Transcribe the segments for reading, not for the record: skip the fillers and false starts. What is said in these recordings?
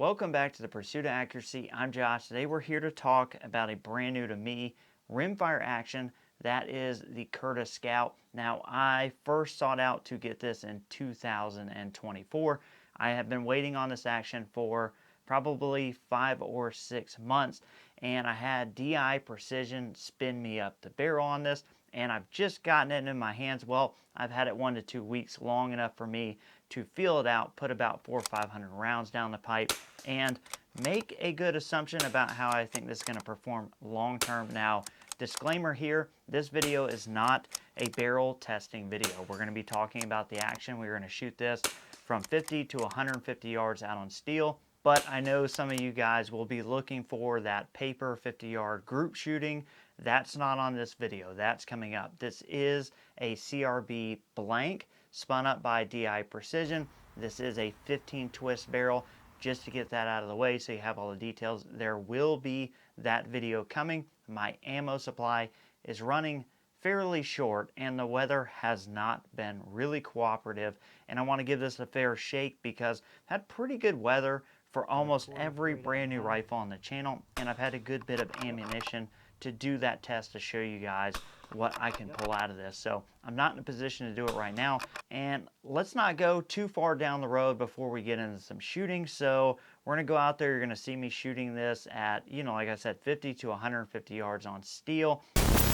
Welcome back to the Pursuit of Accuracy. I'm Josh. Today we're here to talk about a brand new to me rimfire action. That is the Curtis Scout. Now, I first sought out to get this in 2024. I have been waiting on this action for probably 5 or 6 months, and I had DI Precision spin me up the barrel on this, and I've just gotten it in my hands. Well, I've had it 1 to 2 weeks, long enough for me to feel it out, put about 400 or 500 rounds down the pipe, and make a good assumption about how I think this is going to perform long term. Now, disclaimer here, this video is not a barrel testing video. We're going to be talking about the action. We're going to shoot this from 50 to 150 yards out on steel. But I know some of you guys will be looking for that paper 50-yard group shooting. That's not on this video. That's coming up. This is a CRB blank spun up by DI Precision. This is a 15 twist barrel. Just to get that out of the way so you have all the details, there will be that video coming. My ammo supply is running fairly short and the weather has not been really cooperative, and I want to give this a fair shake because I've had pretty good weather for almost every brand new rifle on the channel, and I've had a good bit of ammunition to do that test to show you guys what I can pull out of this. So I'm not in a position to do it right now, and let's not go too far down the road before we get into some shooting. So we're gonna go out there. You're gonna see me shooting this at, like I said, 50 to 150 yards on steel.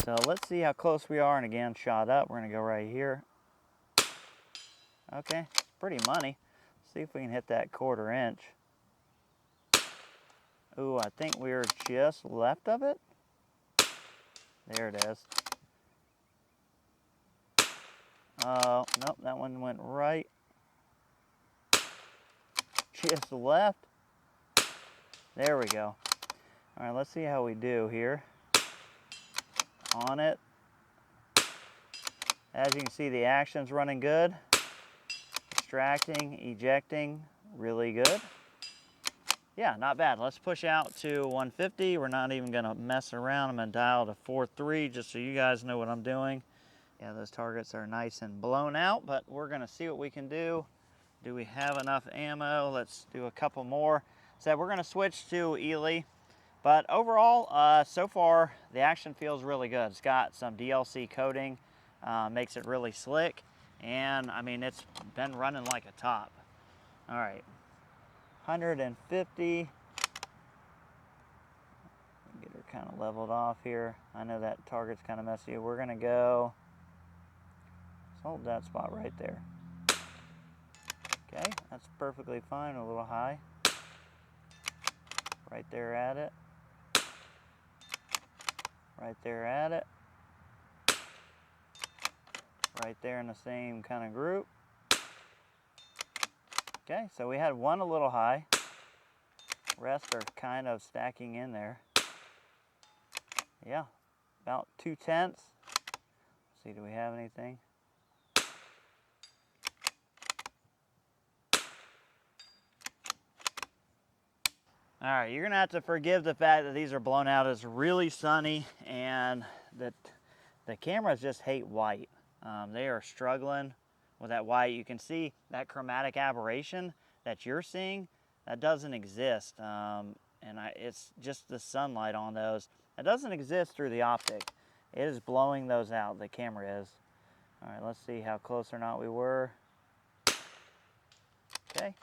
So let's see how close we are, and again, shot up. We're gonna go right here. Okay, pretty money. See if we can hit that 1/4 inch. Ooh, I think we were just left of it. There it is. Oh, nope, that one went right. Just left. There we go. All right, let's see how we do here. On it. As you can see, the action's running good. Extracting, ejecting, really good. Yeah, not bad. Let's push out to 150. We're not even gonna mess around. I'm gonna dial to 4.3 just so you guys know what I'm doing. Yeah, those targets are nice and blown out, but we're gonna see what we can do. Do we have enough ammo? Let's do a couple more. So we're gonna switch to Ely, but overall, so far, the action feels really good. It's got some DLC coating, makes it really slick, and I mean, it's been running like a top. All right. 150. Get her kind of leveled off here. I know that target's kind of messy. We're gonna go, let's hold that spot right there. Okay, that's perfectly fine, a little high. Right there at it. Right there at it. Right there in the same kind of group. Okay, so we had one a little high. Rest are kind of stacking in there. Yeah, about 2/10. Let's see, do we have anything? All right, you're gonna have to forgive the fact that these are blown out. It's really sunny, and that the cameras just hate white. They are struggling with that white. You can see that chromatic aberration that you're seeing, that doesn't exist. It's just the sunlight on those. That doesn't exist through the optic. It is blowing those out, the camera is. All right, let's see how close or not we were. Okay.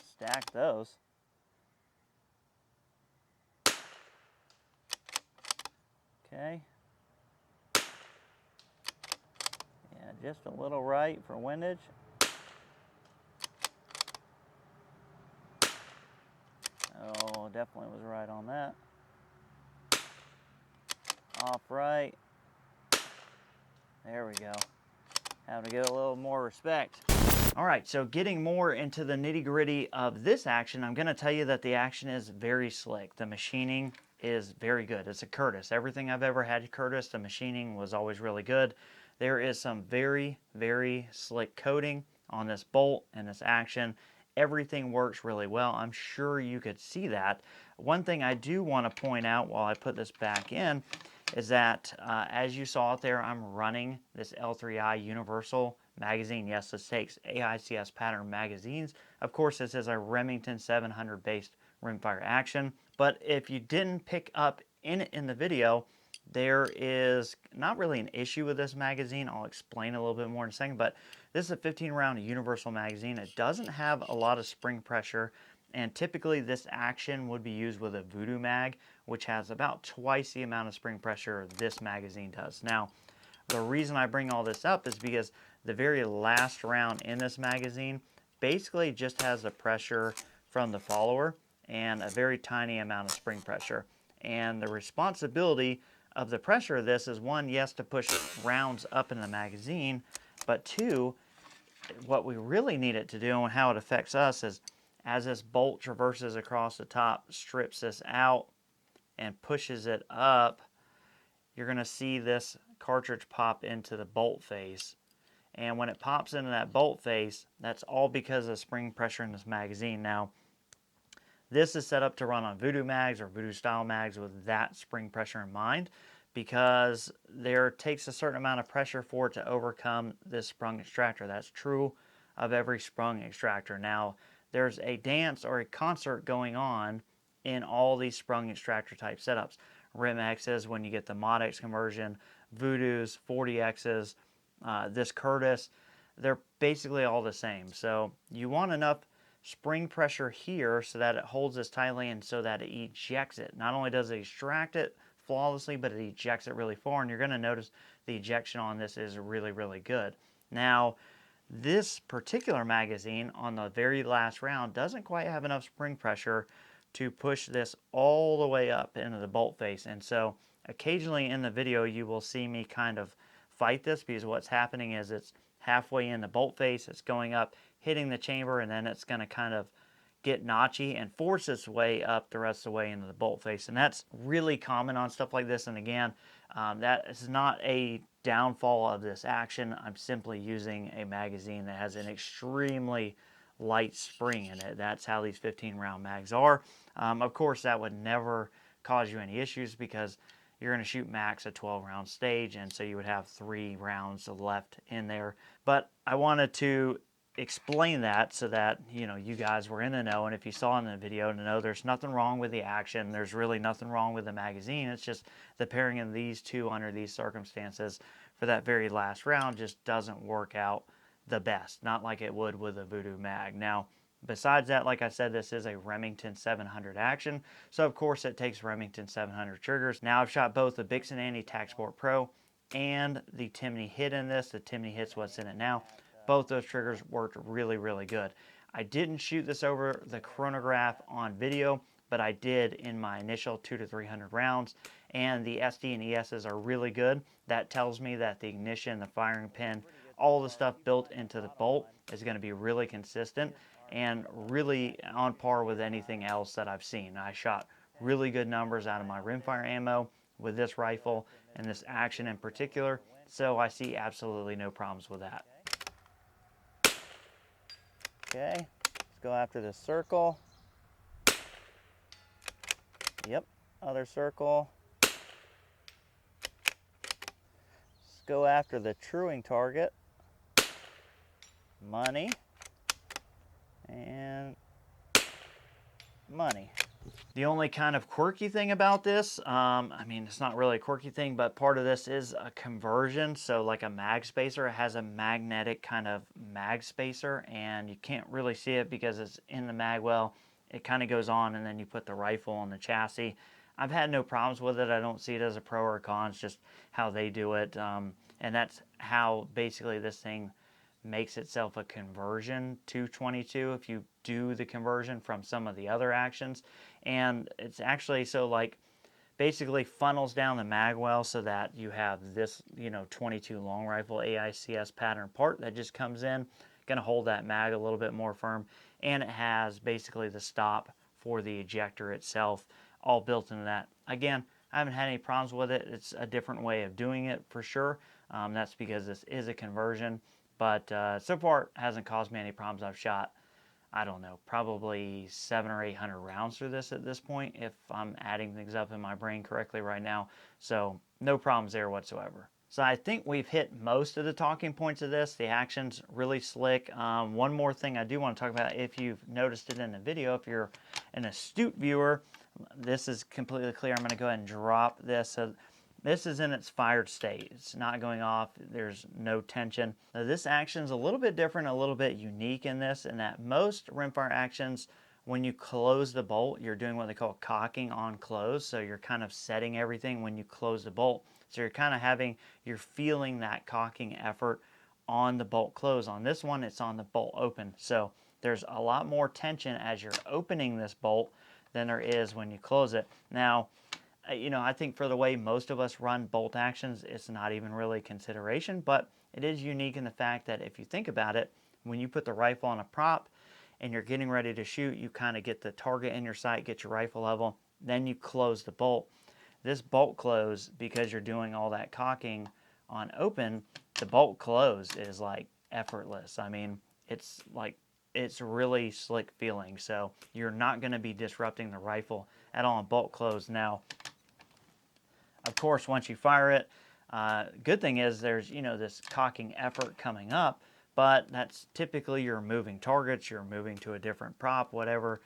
Stack those. Okay. Yeah, just a little right for windage. Oh, definitely was right on that. Off right. There we go. Having to get a little more respect. All right, so getting more into the nitty-gritty of this action, I'm gonna tell you that the action is very slick. The machining is very good. It's a Curtis. Everything I've ever had Curtis, the machining was always really good. There is some very, very slick coating on this bolt and this action. Everything works really well. I'm sure you could see that. One thing I do want to point out while I put this back in is that as you saw out there, I'm running this L3i universal magazine. Yes, this takes AICS pattern magazines. Of course, this is a Remington 700 based rimfire action. But if you didn't pick up in the video, there is not really an issue with this magazine. I'll explain a little bit more in a second, but this is a 15 round universal magazine. It doesn't have a lot of spring pressure, and typically this action would be used with a Voodoo mag, which has about twice the amount of spring pressure this magazine does. Now, the reason I bring all this up is because the very last round in this magazine basically just has the pressure from the follower and a very tiny amount of spring pressure. And the responsibility of the pressure of this is, one, yes, to push rounds up in the magazine, but two, what we really need it to do and how it affects us is as this bolt traverses across the top, strips this out and pushes it up, you're going to see this cartridge pop into the bolt face. And when it pops into that bolt face, that's all because of spring pressure in this magazine. Now, this is set up to run on Voodoo mags or Voodoo style mags with that spring pressure in mind, because there takes a certain amount of pressure for it to overcome this sprung extractor. That's true of every sprung extractor. Now, there's a dance or a concert going on in all these sprung extractor type setups. Rim X's when you get the Mod X conversion, Voodoos, 40X's, this Curtis, they're basically all the same. So you want enough spring pressure here so that it holds this tightly and so that it ejects it. Not only does it extract it flawlessly, but it ejects it really far, and you're going to notice the ejection on this is really, really good. Now, this particular magazine on the very last round doesn't quite have enough spring pressure to push this all the way up into the bolt face, and so occasionally in the video you will see me kind of fight this, because what's happening is it's halfway in the bolt face, it's going up, hitting the chamber, and then it's going to kind of get notchy and force its way up the rest of the way into the bolt face. And that's really common on stuff like this. And again, that is not a downfall of this action. I'm simply using a magazine that has an extremely light spring in it. That's how these 15 round mags are. Of course, that would never cause you any issues because you're going to shoot max a 12 round stage, and so you would have 3 rounds left in there. But I wanted to explain that so that you guys were in the know, and if you saw in the video, to know there's nothing wrong with the action. There's really nothing wrong with the magazine. It's just the pairing of these two under these circumstances for that very last round just doesn't work out the best, not like it would with a Voodoo mag. Now, besides that, like I said, this is a Remington 700 action, so of course it takes Remington 700 triggers. Now, I've shot both the Bixen Anti-Tac Sport Pro and the Timney Hit in this. The Timney Hit's what's in it now. Both those triggers worked really, really good. I didn't shoot this over the chronograph on video, but I did in my initial 200 to 300 rounds, and the SD and ESs are really good. That tells me that the ignition, the firing pin, all the stuff built into the bolt is going to be really consistent and really on par with anything else that I've seen. I shot really good numbers out of my rimfire ammo with this rifle and this action in particular, so I see absolutely no problems with that. Okay, let's go after this circle. Yep, other circle. Let's go after the truing target. Money. And money. The only kind of quirky thing about this, I mean, it's not really a quirky thing, but part of this is a conversion. So like a mag spacer, it has a magnetic kind of mag spacer, and you can't really see it because it's in the mag well. It kind of goes on, and then you put the rifle on the chassis. I've had no problems with it. I don't see it as a pro or a con. It's just how they do it. And that's how basically this thing makes itself a conversion to 22 if you do the conversion from some of the other actions. And it's actually so like basically funnels down the mag well so that you have this 22 long rifle AICS pattern part that just comes in, gonna hold that mag a little bit more firm, and it has basically the stop for the ejector itself all built into that. Again, I haven't had any problems with it. It's a different way of doing it for sure. That's because this is a conversion. But so far, it hasn't caused me any problems. I've shot, I don't know, probably 700 or 800 rounds through this at this point, if I'm adding things up in my brain correctly right now. So no problems there whatsoever. So I think we've hit most of the talking points of this. The action's really slick. One more thing I do want to talk about, if you've noticed it in the video, if you're an astute viewer, this is completely clear. I'm going to go ahead and drop this. So this is in its fired state. It's not going off. There's no tension. Now, this action's a little bit different, a little bit unique in this, in that most rimfire actions, when you close the bolt, you're doing what they call cocking on close. So you're kind of setting everything when you close the bolt. So you're feeling that cocking effort on the bolt close. On this one, it's on the bolt open. So there's a lot more tension as you're opening this bolt than there is when you close it. Now, I think for the way most of us run bolt actions, it's not even really consideration, but it is unique in the fact that if you think about it, when you put the rifle on a prop and you're getting ready to shoot, you kind of get the target in your sight, get your rifle level, then you close the bolt. This bolt close, because you're doing all that cocking on open, the bolt close is like effortless. I mean, it's really slick feeling. So you're not going to be disrupting the rifle at all on bolt close. Now, of course, once you fire it, good thing is there's, this cocking effort coming up, but that's typically you're moving targets, you're moving to a different prop, whatever.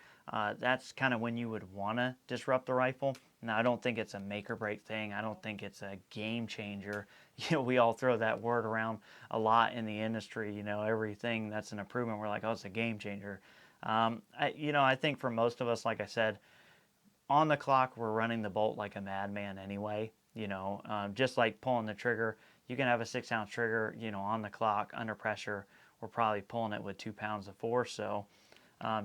That's kind of when you would want to disrupt the rifle. Now, I don't think it's a make or break thing. I don't think it's a game changer. We all throw that word around a lot in the industry. Everything that's an improvement, we're like, oh, it's a game changer. I think for most of us, like I said, on the clock, we're running the bolt like a madman anyway. Just like pulling the trigger. You can have a 6-ounce trigger, on the clock, under pressure. We're probably pulling it with 2 pounds of force. So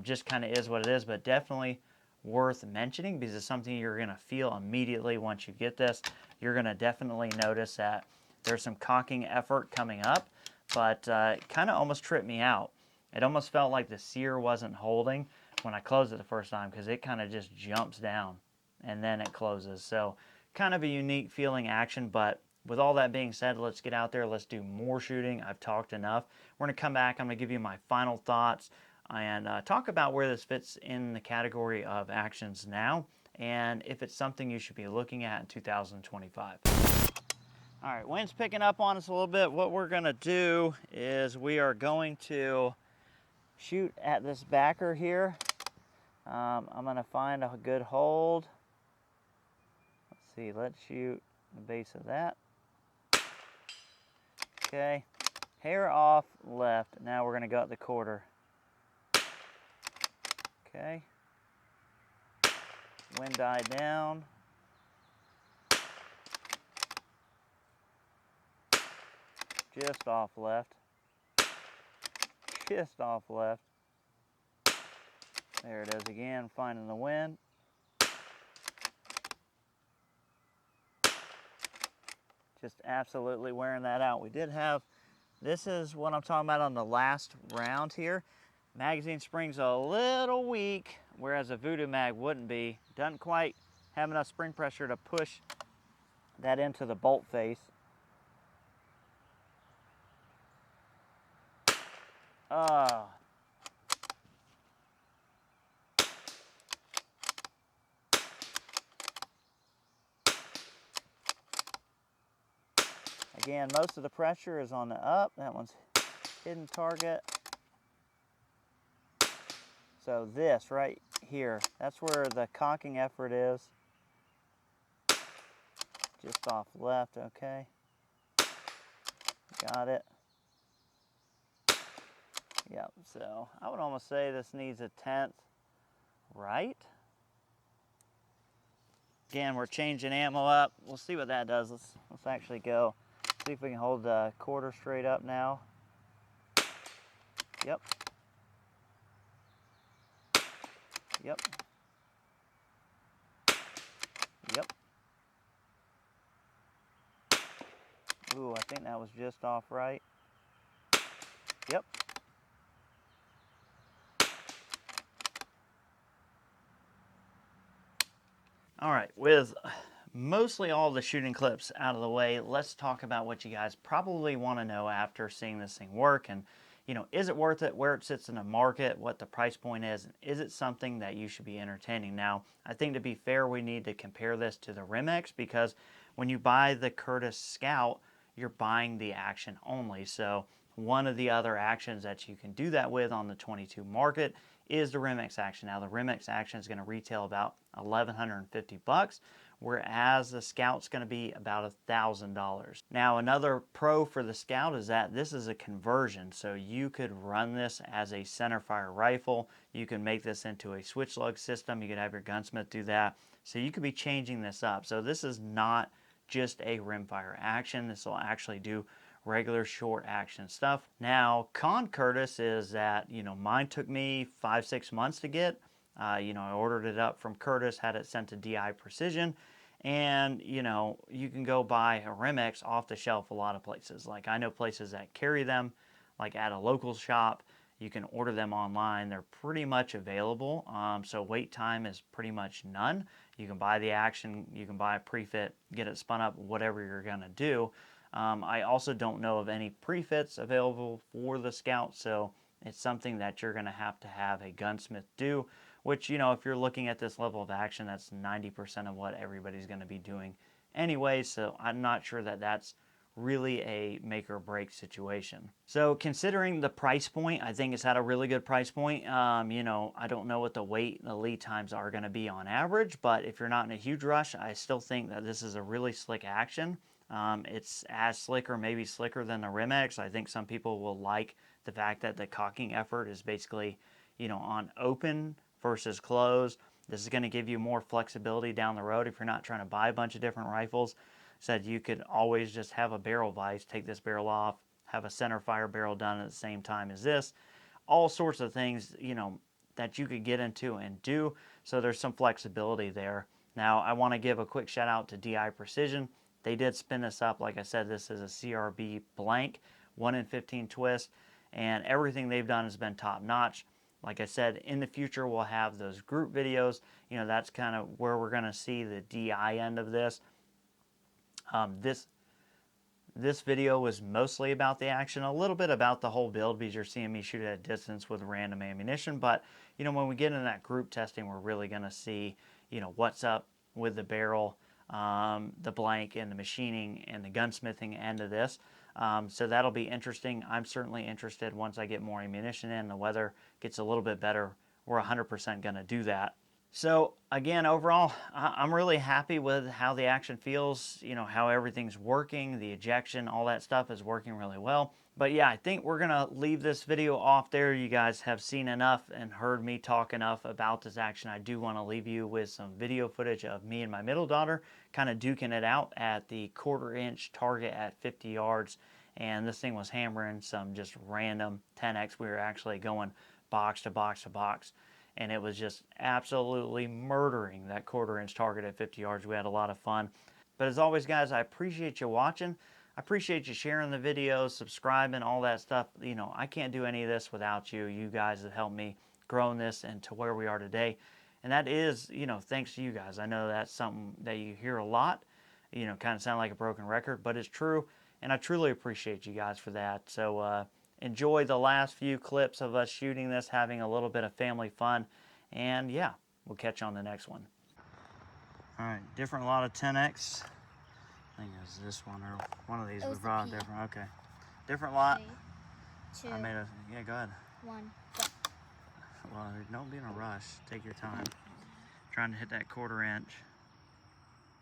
just kind of is what it is, but definitely worth mentioning because it's something you're going to feel immediately once you get this. You're going to definitely notice that there's some cocking effort coming up, but it kind of almost tripped me out. It almost felt like the sear wasn't holding when I closed it the first time because it kind of just jumps down and then it closes. So kind of a unique feeling action, but with all that being said, let's get out there. Let's do more shooting. I've talked enough. We're going to come back. I'm going to give you my final thoughts and talk about where this fits in the category of actions now and if it's something you should be looking at in 2025. All right, wind's picking up on us a little bit. What we're going to do is we are going to shoot at this backer here. I'm going to find a good hold. Let's see, let's shoot the base of that. Okay, hair off left. Now we're going to go at the quarter. Okay, wind died down. Just off left. Just off left. There it is again, finding the wind. Just absolutely wearing that out. We did have, this is what I'm talking about on the last round here. Magazine spring's a little weak, whereas a Voodoo mag wouldn't be. Doesn't quite have enough spring pressure to push that into the bolt face. Again, most of the pressure is on the up. That one's hidden target. So this right here, that's where the cocking effort is. Just off left, okay. Got it. Yep, so I would almost say this needs a 10th right. Again, we're changing ammo up. We'll see what that does. Let's actually go see if we can hold the quarter straight up now. Yep. Yep. Yep. Ooh, I think that was just off right. Yep. All right, with mostly all the shooting clips out of the way, let's talk about what you guys probably want to know after seeing this thing work. And, is it worth it, where it sits in the market, what the price point is, and is it something that you should be entertaining? Now, I think to be fair, we need to compare this to the Rim-X because when you buy the Curtis Scout, you're buying the action only. So one of the other actions that you can do that with on the 22 market is the Remix action. Now the Remix action is going to retail about $1,150, whereas the Scout's going to be about $1,000. Now another pro for the Scout is that this is a conversion, so you could run this as a centerfire rifle. You can make this into a switch lug system. You could have your gunsmith do that. So you could be changing this up. So this is not just a rimfire action. This will actually do regular short action stuff. Now, con Curtis is that, mine took me 5-6 months to get. I ordered it up from Curtis, had it sent to DI Precision, and, you can go buy a Remix off the shelf a lot of places. Like, I know places that carry them, like at a local shop. You can order them online. They're pretty much available, so wait time is pretty much none. You can buy the action, you can buy a pre-fit, get it spun up, whatever you're going to do. I also don't know of any pre-fits available for the Scout, so it's something that you're going to have a gunsmith do, which, if you're looking at this level of action, that's 90% of what everybody's going to be doing anyway, so I'm not sure that that's really a make or break situation. So considering the price point, I think it's at a really good price point. I don't know what the wait and the lead times are going to be on average, but if you're not in a huge rush, I still think that this is a really slick action. It's as slick or maybe slicker than the Remix. I think some people will like the fact that the cocking effort is basically, on open versus close. This is going to give you more flexibility down the road if you're not trying to buy a bunch of different rifles. Said you could always just have a barrel vise, take this barrel off, have a center fire barrel done at the same time as this. All sorts of things, that you could get into and do. So there's some flexibility there. Now, I want to give a quick shout out to DI Precision. They did spin this up. Like I said, this is a CRB blank, 1 in 15 twist, and everything they've done has been top notch. Like I said, in the future, we'll have those group videos. That's kind of where we're going to see the DI end of this. This video was mostly about the action, a little bit about the whole build because you're seeing me shoot at a distance with random ammunition. But, when we get into that group testing, we're really going to see, what's up with the barrel, the blank, and the machining and the gunsmithing end of this. So that'll be interesting. I'm certainly interested once I get more ammunition in, the weather gets a little bit better. We're 100% going to do that. So again, overall, I'm really happy with how the action feels, how everything's working, the ejection, all that stuff is working really well. But yeah, I think we're going to leave this video off there. You guys have seen enough and heard me talk enough about this action. I do want to leave you with some video footage of me and my middle daughter kind of duking it out at the 1/4 inch target at 50 yards. And this thing was hammering some just random 10x. We were actually going box to box to box. And it was just absolutely murdering that 1/4 inch target at 50 yards. We had a lot of fun. But as always, guys, I appreciate you watching. I appreciate you sharing the videos, subscribing, all that stuff. I can't do any of this without you. You guys have helped me grow this into where we are today. And that is, thanks to you guys. I know that's something that you hear a lot, kind of sound like a broken record, but it's true. And I truly appreciate you guys for that. So, enjoy the last few clips of us shooting this, having a little bit of family fun, and yeah, we'll catch you on the next one. All right, different lot of 10x. I think it was this one or one of these we brought different. Okay, different lot. 3, 2. I made a go ahead. 1, go. Well, don't be in a rush. Take your time. Trying to hit that 1/4 inch.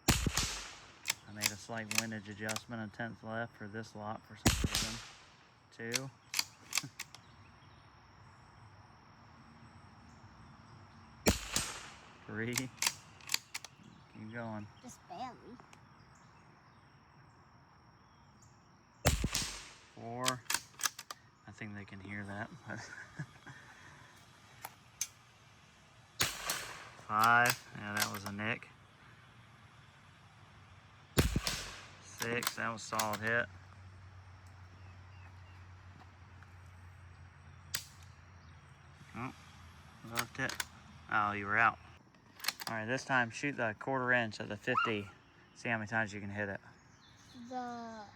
I made a slight windage adjustment, a 10th left for this lot for some reason. 2. Three. Keep going. Just barely. 4. I think they can hear that. But 5. Yeah, that was a nick. 6. That was a solid hit. Oh, left it. Oh, you were out. All right, this time shoot the 1/4 inch of the 50. See how many times you can hit it. The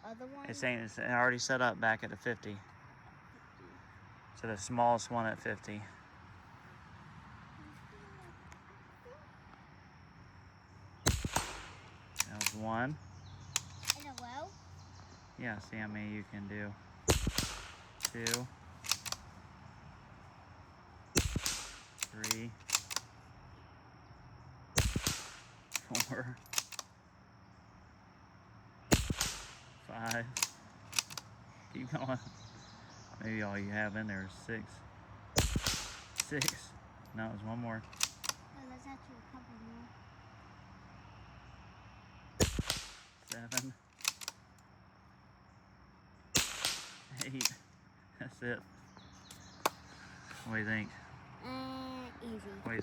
other one? It's saying it's already set up back at the 50. So the smallest one at 50. That was 1. In a row? Yeah, see how many you can do. 2, 3, 4, 5. Keep going. Maybe all you have in there is 6. 6. No, there's one more. Oh, there's actually a couple more. 7. 8. That's it. What do you think? Easy. Wait.